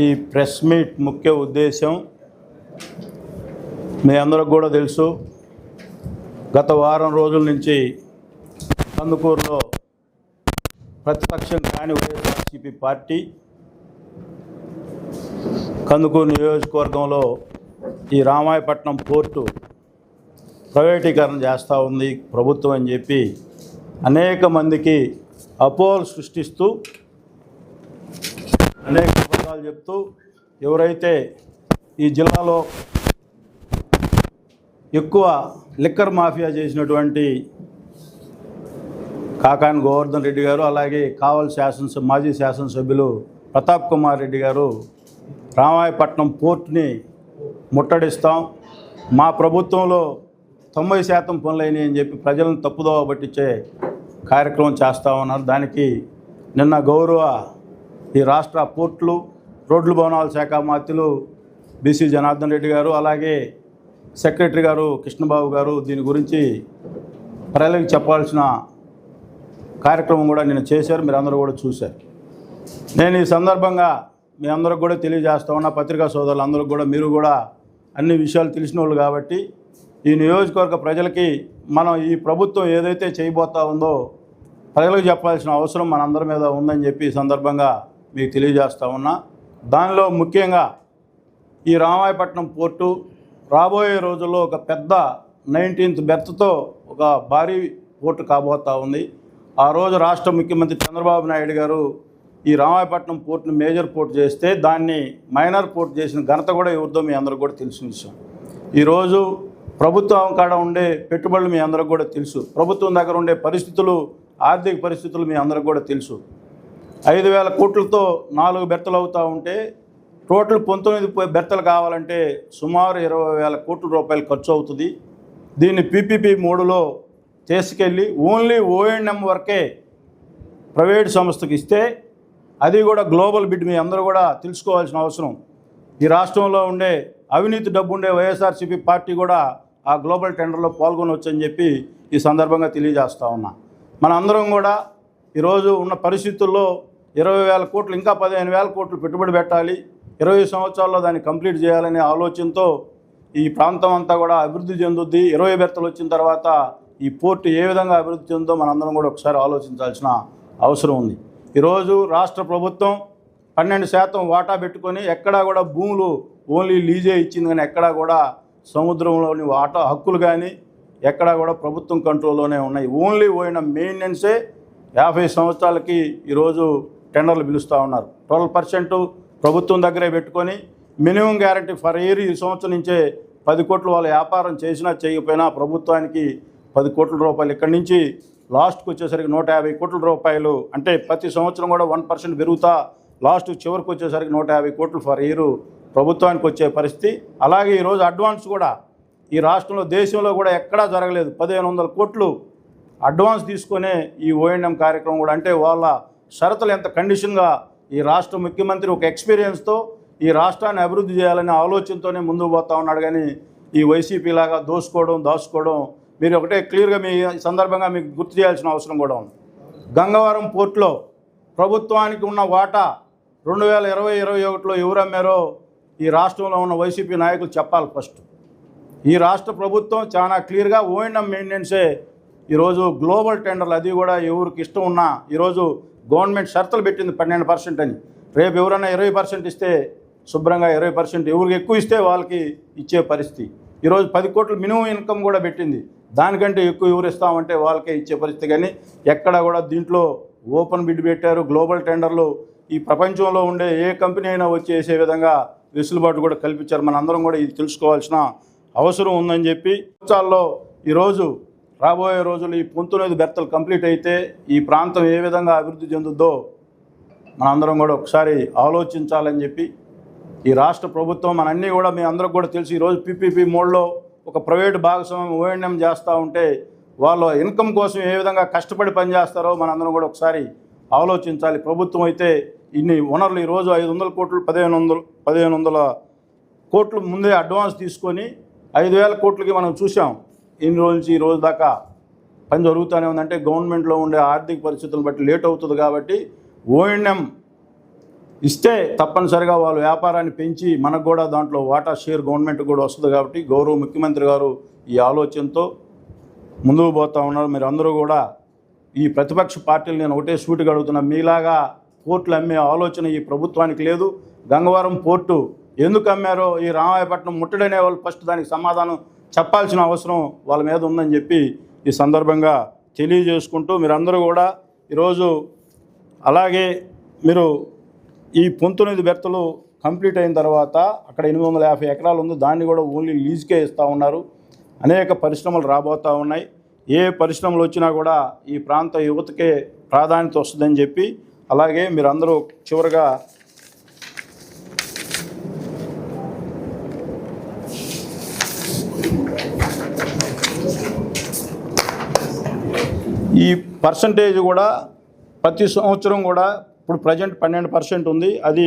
ఈ press meet ముఖ్య ఉద్దేశం మీ అందరికి కూడా తెలుసు. గత వారం రోజుల నుంచి కందుకూరులో ప్రతిపక్షం కాని వైఎస్ఆర్సీపీ పార్టీ కందుకూరు నియోజకవర్గంలో ఈ రామాయపట్నం పోర్టు ప్రైవేటీకరణ చేస్తూ ఉంది ప్రభుత్వం అని చెప్పి అనేక మందికి అపోహలు సృష్టిస్తూ అనేక అబద్ధాలు చెప్తూ ఎవరైతే ఈ జిల్లాలో ఎక్కువ లిక్కర్ మాఫియా చేసినటువంటి కాకాని గోవర్ధన్ రెడ్డి గారు, అలాగే కావలి మాజీ శాసనసభ్యులు ప్రతాప్ కుమార్ రెడ్డి గారు రామాయపట్నం పోర్టుని ముట్టడిస్తాం, మా ప్రభుత్వంలో 90% పనులైనాయి అని చెప్పి ప్రజలను తప్పుదోవ పట్టించే కార్యక్రమం చేస్తామన్నారు. దానికి నిన్న గౌరవ ఈ రాష్ట్ర పోర్టులు రోడ్లు భవనాల శాఖ మంత్రులు బీసీ జనార్దన్ రెడ్డి గారు, అలాగే సెక్రటరీ గారు కృష్ణబాబు గారు దీని గురించి ప్రజలకు చెప్పాల్సిన కార్యక్రమం కూడా నేను చేశారు. మీరు అందరూ కూడా చూశారు. నేను ఈ సందర్భంగా మీ అందరికి కూడా తెలియజేస్తా ఉన్నా, పత్రికా సోదరులు అందరూ కూడా, మీరు కూడా అన్ని విషయాలు తెలిసిన వాళ్ళు కాబట్టి ఈ నియోజకవర్గ ప్రజలకి మనం ఈ ప్రభుత్వం ఏదైతే చేయబోతా ఉందో ప్రజలకు చెప్పాల్సిన అవసరం మనందరి మీద ఉందని చెప్పి ఈ సందర్భంగా మీకు తెలియజేస్తా ఉన్నా. దానిలో ముఖ్యంగా ఈ రామాయపట్నం పోర్టు రాబోయే రోజుల్లో ఒక పెద్ద 19th బెర్త్తో ఒక భారీ పోర్టు కాబోతూ ఉంది. ఆ రోజు రాష్ట్ర ముఖ్యమంత్రి చంద్రబాబు నాయుడు గారు ఈ రామాయపట్నం పోర్టును మేజర్ పోర్టు చేస్తే దాన్ని మైనర్ పోర్టు చేసిన ఘనత కూడా ఎవరిదో మీ అందరికీ కూడా తెలిసిన విషయం. ఈరోజు ప్రభుత్వం కాడ ఉండే పెట్టుబడులు మీ అందరికి కూడా తెలుసు. ప్రభుత్వం దగ్గర ఉండే పరిస్థితులు, ఆర్థిక పరిస్థితులు మీ అందరికి కూడా తెలుసు. 5,000 కోట్లతో 4 బెర్తలు అవుతూ ఉంటే టోటల్ 19 బెర్తలు కావాలంటే సుమారు 20,000 కోట్ల రూపాయలు ఖర్చు అవుతుంది. దీన్ని PPP మోడులో తీసుకెళ్ళి ఓన్లీ O&M వరకే ప్రైవేట్ సంస్థకి ఇస్తే, అది కూడా గ్లోబల్ బిడ్ మీ అందరూ కూడా తెలుసుకోవాల్సిన అవసరం. ఈ రాష్ట్రంలో ఉండే అవినీతి డబ్బు ఉండే వైఎస్ఆర్సీపీ పార్టీ కూడా ఆ గ్లోబల్ టెండర్లో పాల్గొనవచ్చని చెప్పి ఈ సందర్భంగా తెలియజేస్తూ ఉన్నా. మన అందరం కూడా ఈరోజు ఉన్న పరిస్థితుల్లో 20,000 కోట్లు ఇంకా 15,000 కోట్లు పెట్టుబడి పెట్టాలి, 20 సంవత్సరాల్లో దాన్ని కంప్లీట్ చేయాలనే ఆలోచనతో ఈ ప్రాంతం అంతా కూడా అభివృద్ధి చెందుద్ది. 20 బెర్తలు వచ్చిన తర్వాత ఈ పోర్టు ఏ విధంగా అభివృద్ధి చెందుతుందో మనందరం కూడా ఒకసారి ఆలోచించాల్సిన అవసరం ఉంది. ఈరోజు రాష్ట్ర ప్రభుత్వం 12% వాటా పెట్టుకొని ఎక్కడా కూడా భూములు ఓన్లీ లీజే ఇచ్చింది, కానీ ఎక్కడా కూడా సముద్రంలోని వాటా హక్కులు కానీ ఎక్కడా కూడా ప్రభుత్వం కంట్రోల్లోనే ఉన్నాయి. ఓన్లీ పోయిన మెయింటెనెన్సే 50 సంవత్సరాలకి ఈరోజు టెండర్లు పిలుస్తూ ఉన్నారు. 12% ప్రభుత్వం దగ్గరే పెట్టుకొని మినిమం గ్యారంటీ ఫర్ ఇయర్ ఈ సంవత్సరం నుంచే 10 కోట్లు వాళ్ళ వ్యాపారం చేసినా చేయకపోయినా ప్రభుత్వానికి 10 కోట్ల రూపాయలు, ఇక్కడి నుంచి లాస్ట్కి వచ్చేసరికి 150 కోట్ల రూపాయలు, అంటే ప్రతి సంవత్సరం కూడా 1% పెరుగుతా లాస్ట్ చివరికి వచ్చేసరికి 150 కోట్లు ఫర్ ఇయర్ ప్రభుత్వానికి వచ్చే పరిస్థితి. అలాగే ఈరోజు అడ్వాన్స్ కూడా ఈ రాష్ట్రంలో దేశంలో కూడా ఎక్కడా జరగలేదు. 1,500 కోట్లు అడ్వాన్స్ తీసుకునే ఈ O&M కార్యక్రమం కూడా, అంటే వాళ్ళ షరతులు ఎంత కండిషన్గా ఈ రాష్ట్ర ముఖ్యమంత్రి ఒక ఎక్స్పీరియన్స్తో ఈ రాష్ట్రాన్ని అభివృద్ధి చేయాలనే ఆలోచనతోనే ముందుకు పోతా ఉన్నాడు. కానీ ఈ వైసీపీ లాగా దాచుకోవడం మీరు ఒకటే క్లియర్గా మీ సందర్భంగా మీకు గుర్తు చేయాల్సిన అవసరం కూడా ఉంది. గంగవరం పోర్టులో ప్రభుత్వానికి ఉన్న వాటా 2020-21లో ఎవరు అమ్మారో ఈ రాష్ట్రంలో ఉన్న వైసీపీ నాయకులు చెప్పాలి. ఫస్ట్ ఈ రాష్ట్ర ప్రభుత్వం చాలా క్లియర్గా O&M మెయింటెనెన్సే ఈరోజు గ్లోబల్ టెండర్లు, అది కూడా ఎవరికి ఇష్టం ఉన్నా ఈరోజు గవర్నమెంట్ షరతులు పెట్టింది 12% అని. రేపు ఎవరైనా 20% ఇస్తే శుభ్రంగా 20%, ఎవరికి ఎక్కువ ఇస్తే వాళ్ళకి ఇచ్చే పరిస్థితి. ఈరోజు 10 కోట్ల మినిమం ఇన్కమ్ కూడా పెట్టింది. దానికంటే ఎక్కువ ఎవరు ఇస్తామంటే వాళ్ళకే ఇచ్చే పరిస్థితి. కానీ ఎక్కడ కూడా దీంట్లో ఓపెన్ బిడ్ పెట్టారు, గ్లోబల్ టెండర్లు ఈ ప్రపంచంలో ఉండే ఏ కంపెనీ అయినా వచ్చి వేసే విధంగా వెసులుబాటు కూడా కల్పించారు. మన అందరం కూడా ఇది తెలుసుకోవాల్సిన అవసరం ఉందని చెప్పి సంవత్సరాల్లో ఈరోజు రాబోయే రోజులు ఈ 19 బెర్తలు కంప్లీట్ అయితే ఈ ప్రాంతం ఏ విధంగా అభివృద్ధి చెందుద్దో మనందరం కూడా ఒకసారి ఆలోచించాలని చెప్పి ఈ రాష్ట్ర ప్రభుత్వం మనన్నీ కూడా మీ అందరికి కూడా తెలిసి ఈరోజు PPP మోడ్లో ఒక ప్రైవేటు భాగస్వామ్యం O&M చేస్తూ ఉంటే వాళ్ళ ఇన్కమ్ కోసం ఏ విధంగా కష్టపడి పనిచేస్తారో మనందరం కూడా ఒకసారి ఆలోచించాలి. ప్రభుత్వం అయితే ఇన్ని వనరులు ఈరోజు 500 కోట్లు 1,500 కోట్లు ముందే అడ్వాన్స్ తీసుకొని 5,000 కోట్లకి మనం చూసాం. ఇన్ని రోజు నుంచి ఈ రోజు దాకా పని జరుగుతూనే ఉందంటే గవర్నమెంట్లో ఉండే ఆర్థిక పరిస్థితులను బట్టి లేట్ అవుతుంది. కాబట్టి O&M ఇస్తే తప్పనిసరిగా వాళ్ళ వ్యాపారాన్ని పెంచి మనకు కూడా దాంట్లో వాటా షేర్ గవర్నమెంట్ కూడా వస్తుంది. కాబట్టి గౌరవ ముఖ్యమంత్రి గారు ఈ ఆలోచనతో ముందుకు పోతూ ఉన్నారు. మీరు అందరూ కూడా ఈ ప్రతిపక్ష పార్టీలు నేను ఒకటే సూటిగా అడుగుతున్నా, మీలాగా పోర్టులు అమ్మే ఆలోచన ఈ ప్రభుత్వానికి లేదు. గంగవరం పోర్టు ఎందుకు అమ్మారో ఈ రామాయపట్నం ముట్టడనే వాళ్ళు ఫస్ట్ దానికి సమాధానం చెప్పాల్సిన అవసరం వాళ్ళ మీద ఉందని చెప్పి ఈ సందర్భంగా తెలియజేసుకుంటూ, మీరందరూ కూడా ఈరోజు అలాగే మీరు ఈ 19 బెర్తులు కంప్లీట్ అయిన తర్వాత అక్కడ 850 ఎకరాలు ఉంది, దాన్ని కూడా ఓన్లీ లీజుకే ఇస్తూ ఉన్నారు. అనేక పరిశ్రమలు రాబోతూ ఉన్నాయి. ఏ పరిశ్రమలు వచ్చినా కూడా ఈ ప్రాంత యువతకే ప్రాధాన్యత వస్తుందని చెప్పి, అలాగే మీరందరూ చివరిగా ఈ పర్సంటేజ్ కూడా ప్రతి సంవత్సరం కూడా ఇప్పుడు ప్రజెంట్ 12% ఉంది. అది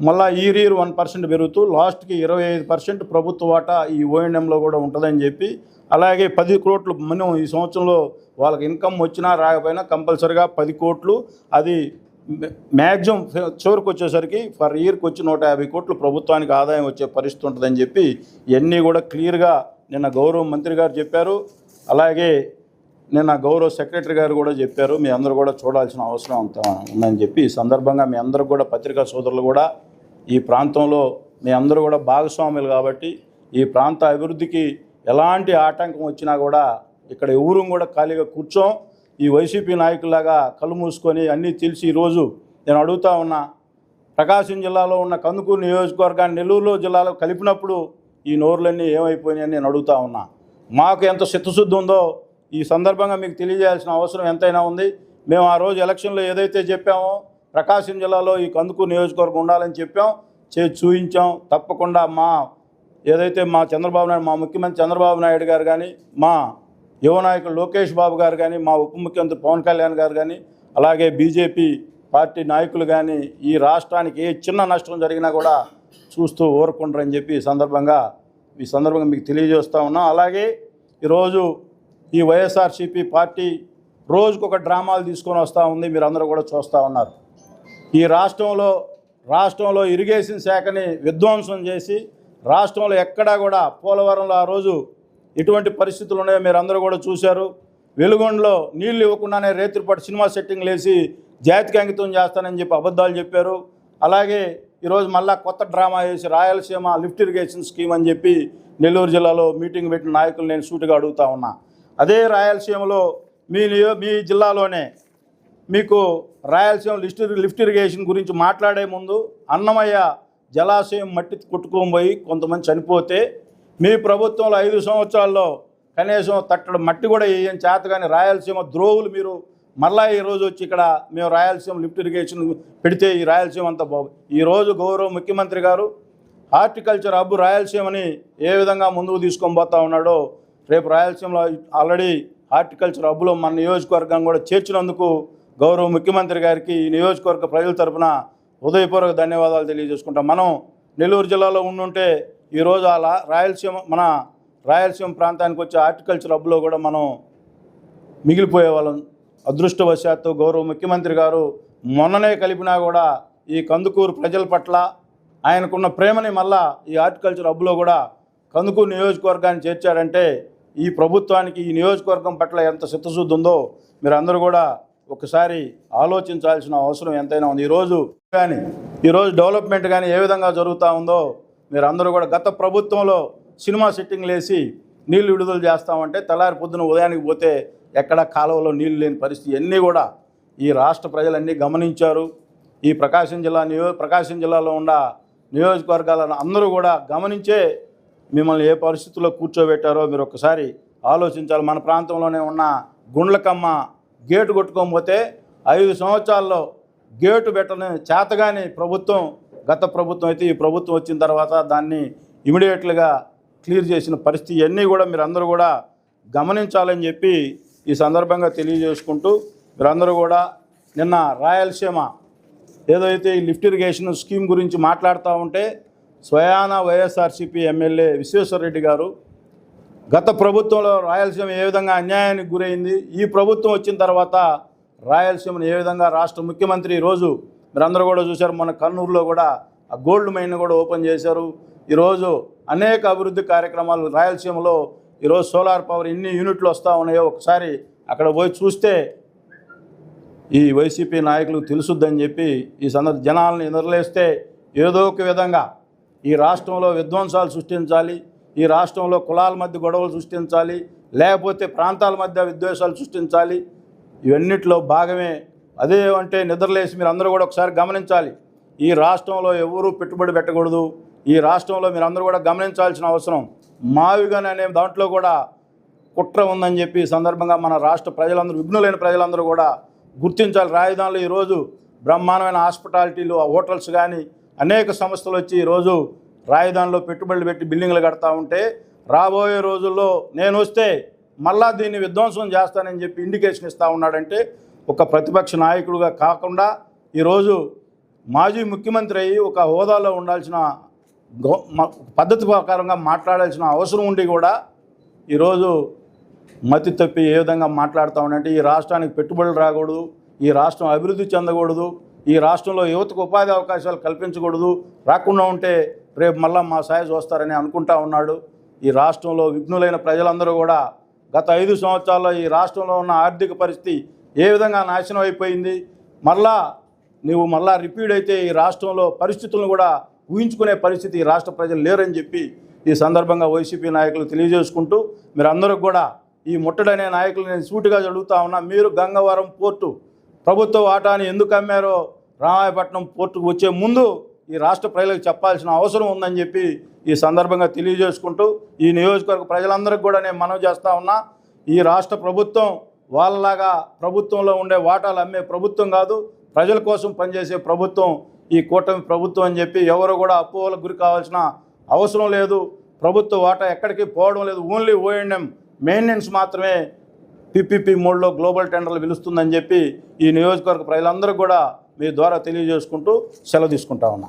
మళ్ళీ ఇయర్ 1% పెరుగుతూ లాస్ట్కి 25% ప్రభుత్వ వాటా ఈ ఓఎన్ఎంలో కూడా ఉంటుందని చెప్పి, అలాగే 10 కోట్లు మినిమం ఈ సంవత్సరంలో వాళ్ళకి ఇన్కమ్ వచ్చినా రాకపోయినా కంపల్సరిగా 10 కోట్లు, అది మ్యాక్సిమం చివరికి వచ్చేసరికి ఫర్ ఇయర్కి వచ్చి 150 కోట్లు ప్రభుత్వానికి ఆదాయం వచ్చే పరిస్థితి ఉంటుందని చెప్పి ఇవన్నీ కూడా క్లియర్గా నిన్న గౌరవ మంత్రి గారు చెప్పారు. అలాగే నిన్న గౌరవ సెక్రటరీ గారు కూడా చెప్పారు. మీ అందరూ కూడా చూడాల్సిన అవసరం అంత ఉందని చెప్పి ఈ సందర్భంగా మీ అందరూ కూడా పత్రికా సోదరులు కూడా ఈ ప్రాంతంలో మీ అందరూ కూడా భాగస్వాములు కాబట్టి ఈ ప్రాంత అభివృద్ధికి ఎలాంటి ఆటంకం వచ్చినా కూడా ఇక్కడ ఎవరూ కూడా ఖాళీగా కూర్చోం. ఈ వైసీపీ నాయకులాగా కళ్ళు మూసుకొని అన్నీ తెలిసి ఈరోజు నేను అడుగుతా ఉన్నా, ప్రకాశం జిల్లాలో ఉన్న కందుకూరు నియోజకవర్గాన్ని నెల్లూరు జిల్లాలో కలిపినప్పుడు ఈ నోర్లన్నీ ఏమైపోయినాయని నేను అడుగుతా ఉన్నా. మాకు ఎంత చిత్తశుద్ధి ఉందో ఈ సందర్భంగా మీకు తెలియజేయాల్సిన అవసరం ఎంతైనా ఉంది. మేము ఆ రోజు ఎలక్షన్లో ఏదైతే చెప్పామో ప్రకాశం జిల్లాలో ఈ కందుకూరు నియోజకవర్గం ఉండాలని చెప్పాం, చూపించాం. తప్పకుండా ఏదైతే మా చంద్రబాబు నాయుడు, మా ముఖ్యమంత్రి చంద్రబాబు నాయుడు గారు కానీ, మా యువ నాయకులు లోకేష్ బాబు గారు కానీ, మా ఉప ముఖ్యమంత్రి పవన్ కళ్యాణ్ గారు కానీ, అలాగే బీజేపీ పార్టీ నాయకులు కానీ ఈ రాష్ట్రానికి ఏ చిన్న నష్టం జరిగినా కూడా చూస్తూ ఊరుకుంటారని చెప్పి ఈ సందర్భంగా మీకు తెలియజేస్తూ ఉన్నాం. అలాగే ఈరోజు ఈ వైఎస్ఆర్సీపీ పార్టీ రోజుకొక డ్రామాలు తీసుకొని వస్తూ ఉంది. మీరు అందరూ కూడా చూస్తూ ఉన్నారు. ఈ రాష్ట్రంలో ఇరిగేషన్ శాఖని విధ్వంసం చేసి రాష్ట్రంలో ఎక్కడా కూడా పోలవరంలో ఆ రోజు ఎటువంటి పరిస్థితులు ఉన్నాయో మీరు అందరూ కూడా చూశారు. వెలుగొండలో నీళ్లు ఇవ్వకుండానే రేత్రిపాటు సినిమా సెట్టింగ్లు వేసి జాతికి అంకితం చేస్తానని చెప్పి అబద్ధాలు చెప్పారు. అలాగే ఈరోజు మళ్ళా కొత్త డ్రామా వేసి రాయలసీమ లిఫ్ట్ ఇరిగేషన్ స్కీమ్ అని చెప్పి నెల్లూరు జిల్లాలో మీటింగ్ పెట్టిన నాయకులు నేను సూటిగా అడుగుతా ఉన్నా. అదే రాయలసీమలో మీ జిల్లాలోనే మీకు రాయలసీమ లిఫ్ట్ ఇరిగేషన్ గురించి మాట్లాడే ముందు అన్నమయ్య జలాశయం మట్టి కొట్టుకోబోయి కొంతమంది చనిపోతే మీ ప్రభుత్వంలో 5 సంవత్సరాల్లో కనీసం తట్టడం మట్టి కూడా వేయని చేత కానీ రాయలసీమ ద్రోవులు మీరు మళ్ళా ఈరోజు వచ్చి ఇక్కడ మేము రాయలసీమ లిఫ్ట్ ఇరిగేషన్ పెడితే ఈ రాయలసీమ అంతా ఈరోజు గౌరవ ముఖ్యమంత్రి గారు హార్టికల్చర్ హబ్ రాయలసీమని ఏ విధంగా ముందుకు తీసుకొని పోతా ఉన్నాడో, రేపు రాయలసీమలో ఆల్రెడీ హార్టికల్చర్ హబ్లో మన నియోజకవర్గం కూడా చేర్చినందుకు గౌరవ ముఖ్యమంత్రి గారికి ఈ నియోజకవర్గ ప్రజల తరఫున హృదయపూర్వక ధన్యవాదాలు తెలియజేసుకుంటాం. మనం నెల్లూరు జిల్లాలో ఉండుంటే ఈరోజు మన రాయలసీమ ప్రాంతానికి వచ్చే హార్టికల్చర్ హబ్లో కూడా మనం మిగిలిపోయే వాళ్ళం. అదృష్టవశాత్తు గౌరవ ముఖ్యమంత్రి గారు మొన్ననే కలిపినా కూడా ఈ కందుకూరు ప్రజల పట్ల ఆయనకున్న ప్రేమని మళ్ళా ఈ హార్టికల్చర్ హబ్లో కూడా కందుకూరు నియోజకవర్గాన్ని చేర్చాడంటే ఈ ప్రభుత్వానికి ఈ నియోజకవర్గం పట్ల ఎంత చిత్తశుద్ధి ఉందో మీరు అందరూ కూడా ఒకసారి ఆలోచించాల్సిన అవసరం ఎంతైనా ఉంది. ఈరోజు డెవలప్మెంట్ కానీ ఏ విధంగా జరుగుతూ ఉందో మీరు అందరూ కూడా, గత ప్రభుత్వంలో సినిమా సెట్టింగ్లు వేసి నీళ్లు విడుదల చేస్తామంటే తెల్లారి పొద్దున ఉదయానికి పోతే ఎక్కడ కాలువలో నీళ్లు లేని పరిస్థితి అన్నీ కూడా ఈ రాష్ట్ర ప్రజలన్నీ గమనించారు. ఈ ప్రకాశం జిల్లాలో ఉన్న నియోజకవర్గాలను అందరూ కూడా గమనించే మిమ్మల్ని ఏ పరిస్థితుల్లో కూర్చోబెట్టారో మీరు ఒకసారి ఆలోచించాలి. మన ప్రాంతంలోనే ఉన్న గుండ్లకమ్మ గేటు కొట్టుకోకపోతే 5 సంవత్సరాల్లో గేటు పెట్టని చేతగాని ప్రభుత్వం గత ప్రభుత్వం అయితే, ఈ ప్రభుత్వం వచ్చిన తర్వాత దాన్ని ఇమీడియట్గా క్లియర్ చేసిన పరిస్థితి ఇవన్నీ కూడా మీరు అందరూ కూడా గమనించాలని చెప్పి ఈ సందర్భంగా తెలియజేసుకుంటూ, మీరందరూ కూడా నిన్న రాయలసీమ ఏదైతే ఈ లిఫ్ట్ ఇరిగేషన్ స్కీమ్ గురించి మాట్లాడుతూ ఉంటే స్వయాన వైఎస్ఆర్సీపీ ఎమ్మెల్యే విశ్వేశ్వరరెడ్డి గారు గత ప్రభుత్వంలో రాయలసీమ ఏ విధంగా అన్యాయానికి గురైంది, ఈ ప్రభుత్వం వచ్చిన తర్వాత రాయలసీమను ఏ విధంగా రాష్ట్ర ముఖ్యమంత్రి ఈరోజు మీరందరూ కూడా చూశారు. మన కర్నూలులో కూడా ఆ గోల్డ్ మైన్ కూడా ఓపెన్ చేశారు. ఈరోజు అనేక అభివృద్ధి కార్యక్రమాలు రాయలసీమలో ఈరోజు సోలార్ పవర్ ఎన్ని యూనిట్లు వస్తూ ఉన్నాయో ఒకసారి అక్కడ పోయి చూస్తే ఈ వైసీపీ నాయకులకు తెలుసుద్దని చెప్పి ఈ జనాలను ఎదురులేస్తే ఏదో ఒక విధంగా ఈ రాష్ట్రంలో విధ్వంసాలు సృష్టించాలి, ఈ రాష్ట్రంలో కులాల మధ్య గొడవలు సృష్టించాలి, లేకపోతే ప్రాంతాల మధ్య విద్వేషాలు సృష్టించాలి. ఇవన్నిట్లో భాగమే. అదే అంటే నిద్రలేసి మీరు అందరూ కూడా ఒకసారి గమనించాలి. ఈ రాష్ట్రంలో ఎవరూ పెట్టుబడి పెట్టకూడదు. ఈ రాష్ట్రంలో మీరు అందరూ కూడా గమనించాల్సిన అవసరం. మావిగన్ అనే దాంట్లో కూడా కుట్ర ఉందని చెప్పి ఈ సందర్భంగా మన రాష్ట్ర ప్రజలందరూ, విఘ్నులైన ప్రజలందరూ కూడా గుర్తించాలి. రాజధానిలో ఈరోజు బ్రహ్మాండమైన హాస్పిటాలిటీలు, హోటల్స్ కానీ అనేక సంస్థలు వచ్చి ఈరోజు రాజధానిలో పెట్టుబడులు పెట్టి బిల్డింగ్లు కడతా ఉంటే రాబోయే రోజుల్లో నేను వస్తే మళ్ళా దీన్ని విధ్వంసం చేస్తానని చెప్పి ఇండికేషన్ ఇస్తూ ఉన్నాడంటే ఒక ప్రతిపక్ష నాయకుడిగా కాకుండా ఈరోజు మాజీ ముఖ్యమంత్రి అయ్యి ఒక హోదాలో ఉండాల్సిన పద్ధతి ప్రకారంగా మాట్లాడాల్సిన అవసరం ఉండి కూడా ఈరోజు మతి తప్పి ఏ విధంగా మాట్లాడుతూ ఉన్నాడంటే ఈ రాష్ట్రానికి పెట్టుబడులు రాకూడదు, ఈ రాష్ట్రం అభివృద్ధి చెందకూడదు, ఈ రాష్ట్రంలో యువతకు ఉపాధి అవకాశాలు కల్పించకూడదు, రాకుండా ఉంటే రేపు మళ్ళా మా సాయం వస్తారని అనుకుంటా ఉన్నాడు. ఈ రాష్ట్రంలో విఘ్నులైన ప్రజలందరూ కూడా గత 5 సంవత్సరాల్లో ఈ రాష్ట్రంలో ఉన్న ఆర్థిక పరిస్థితి ఏ విధంగా నాశనం అయిపోయింది, మళ్ళా రిపీట్ అయితే ఈ రాష్ట్రంలో పరిస్థితులను కూడా ఊహించుకునే పరిస్థితి ఈ రాష్ట్ర ప్రజలు లేరని చెప్పి ఈ సందర్భంగా వైసీపీ నాయకులు తెలియజేసుకుంటూ, మీరందరూ కూడా ఈ ముట్టడనే నాయకులు నేను సూటిగా అడుగుతా ఉన్నా. మీరు గంగవరం పోర్టు ప్రభుత్వ వాటాని ఎందుకు అమ్మారో రామాయపట్నం పోర్టుకు వచ్చే ముందు ఈ రాష్ట్ర ప్రజలకు చెప్పాల్సిన అవసరం ఉందని చెప్పి ఈ సందర్భంగా తెలియజేసుకుంటూ, ఈ నియోజకవర్గ ప్రజలందరికీ కూడా నేను మనవి చేస్తూ ఉన్నా. ఈ రాష్ట్ర ప్రభుత్వం వాళ్ళలాగా ప్రభుత్వంలో ఉండే వాటాలు అమ్మే ప్రభుత్వం కాదు, ప్రజల కోసం పనిచేసే ప్రభుత్వం ఈ కూటమి ప్రభుత్వం అని చెప్పి ఎవరు కూడా అపోహలకు గురి కావాల్సిన అవసరం లేదు. ప్రభుత్వ వాటా ఎక్కడికి పోవడం లేదు. ఓన్లీ O&M మెయింటెనెన్స్ మాత్రమే PPP మోడ్లో గ్లోబల్ టెండర్లు పిలుస్తుందని చెప్పి ఈ నియోజకవర్గ ప్రజలందరూ కూడా మీ ద్వారా తెలియజేసుకుంటూ సెలవు తీసుకుంటా ఉన్నా.